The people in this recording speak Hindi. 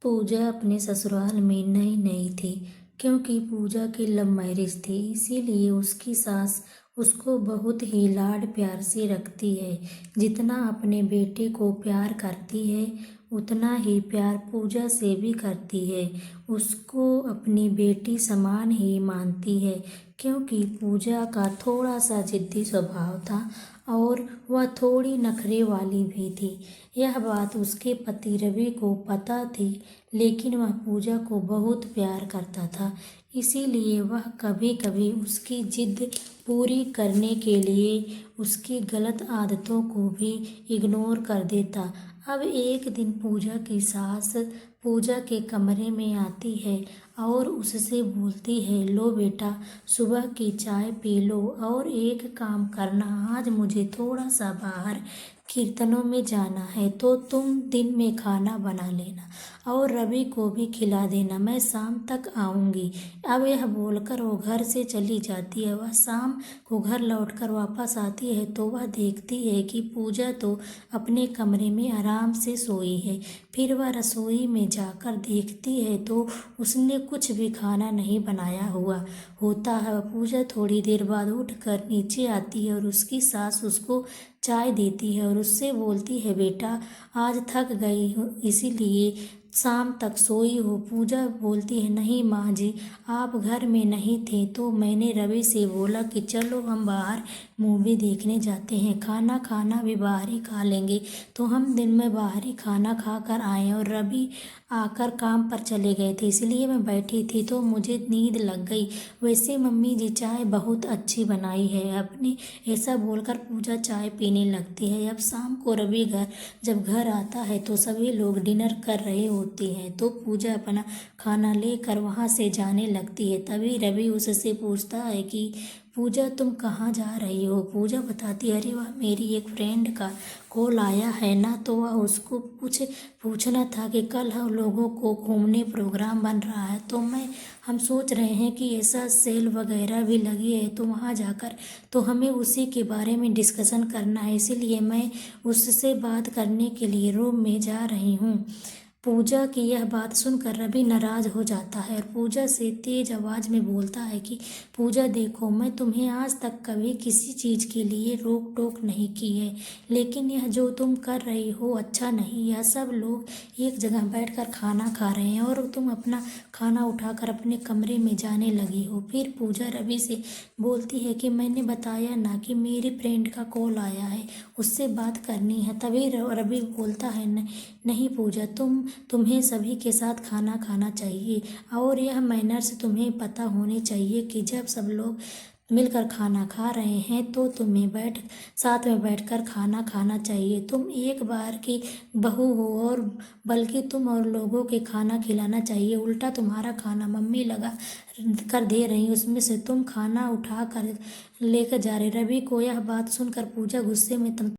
पूजा अपने ससुराल में नई नई थी। क्योंकि पूजा की लव मैरिज थी, इसीलिए उसकी सास उसको बहुत ही लाड प्यार से रखती है। जितना अपने बेटे को प्यार करती है, उतना ही प्यार पूजा से भी करती है। उसको अपनी बेटी समान ही मानती है। क्योंकि पूजा का थोड़ा सा जिद्दी स्वभाव था और वह थोड़ी नखरे वाली भी थी। यह बात उसके पति रवि को पता थी, लेकिन वह पूजा को बहुत प्यार करता था। इसीलिए वह कभी कभी उसकी जिद पूरी करने के लिए उसकी गलत आदतों को भी इग्नोर कर देता। अब एक दिन पूजा की सास पूजा के कमरे में आती है और उससे बोलती है, लो बेटा, सुबह की चाय पी लो और एक काम करना, आज मुझे थोड़ा सा बाहर कीर्तनों में जाना है, तो तुम दिन में खाना बना लेना और रवि को भी खिला देना, मैं शाम तक आऊँगी। अब यह बोलकर वो घर से चली जाती है। वह शाम को घर लौटकर वापस आती है तो वह देखती है कि पूजा तो अपने कमरे में आराम से सोई है। फिर वह रसोई में जाकर देखती है तो उसने कुछ भी खाना नहीं बनाया हुआ होता है। पूजा थोड़ी देर बाद उठकर नीचे आती है और उसकी सास उसको चाय देती है और उससे बोलती है, बेटा, आज थक गई हूँ इसीलिए शाम तक सोई हो। पूजा बोलती है, नहीं माँ जी, आप घर में नहीं थे तो मैंने रवि से बोला कि चलो हम बाहर मूवी देखने जाते हैं, खाना खाना भी बाहर ही खा लेंगे। तो हम दिन में बाहर ही खाना खा कर आए और रवि आकर काम पर चले गए थे, इसलिए मैं बैठी थी तो मुझे नींद लग गई। वैसे मम्मी जी चाय बहुत अच्छी बनाई है। अपनी ऐसा बोलकर पूजा चाय पीने लगती है। अब शाम को रवि जब घर आता है तो सभी लोग डिनर कर रहे होते हैं, तो पूजा अपना खाना लेकर वहाँ से जाने लगती है। तभी रवि उससे पूछता है कि पूजा, तुम कहाँ जा रही हो? पूजा बताती है, अरे वाह, मेरी एक फ्रेंड का कॉल आया है ना, तो वह उसको कुछ पूछना था कि कल हम लोगों को घूमने प्रोग्राम बन रहा है, तो हम सोच रहे हैं कि ऐसा सेल वगैरह भी लगी है तो वहाँ जाकर तो हमें उसी के बारे में डिस्कशन करना है, इसीलिए मैं उससे बात करने के लिए रूम में जा रही हूँ। पूजा की यह बात सुनकर रवि नाराज हो जाता है और पूजा से तेज आवाज में बोलता है कि पूजा देखो, मैं तुम्हें आज तक कभी किसी चीज के लिए रोक टोक नहीं की है, लेकिन यह जो तुम कर रही हो अच्छा नहीं। यह सब लोग एक जगह बैठकर खाना खा रहे हैं और तुम अपना खाना उठाकर अपने कमरे में जाने लगी हो। फिर पूजा रवि से बोलती है कि मैंने बताया ना कि मेरी फ्रेंड का कॉल आया है, उससे बात करनी है। तभी रवि बोलता है, नहीं पूजा, तुम्हें सभी के साथ खाना खाना चाहिए और यह मैनर्स तुम्हें पता होने चाहिए कि जब सब लोग मिलकर खाना खा रहे हैं तो तुम्हें साथ में बैठकर खाना खाना चाहिए। तुम एक बार की बहू हो और बल्कि तुम और लोगों के खाना खिलाना चाहिए, उल्टा तुम्हारा खाना मम्मी लगा कर दे रही, उसमें से तुम खाना उठा कर लेकर जा रहे। रवि को यह बात सुनकर पूजा गुस्से में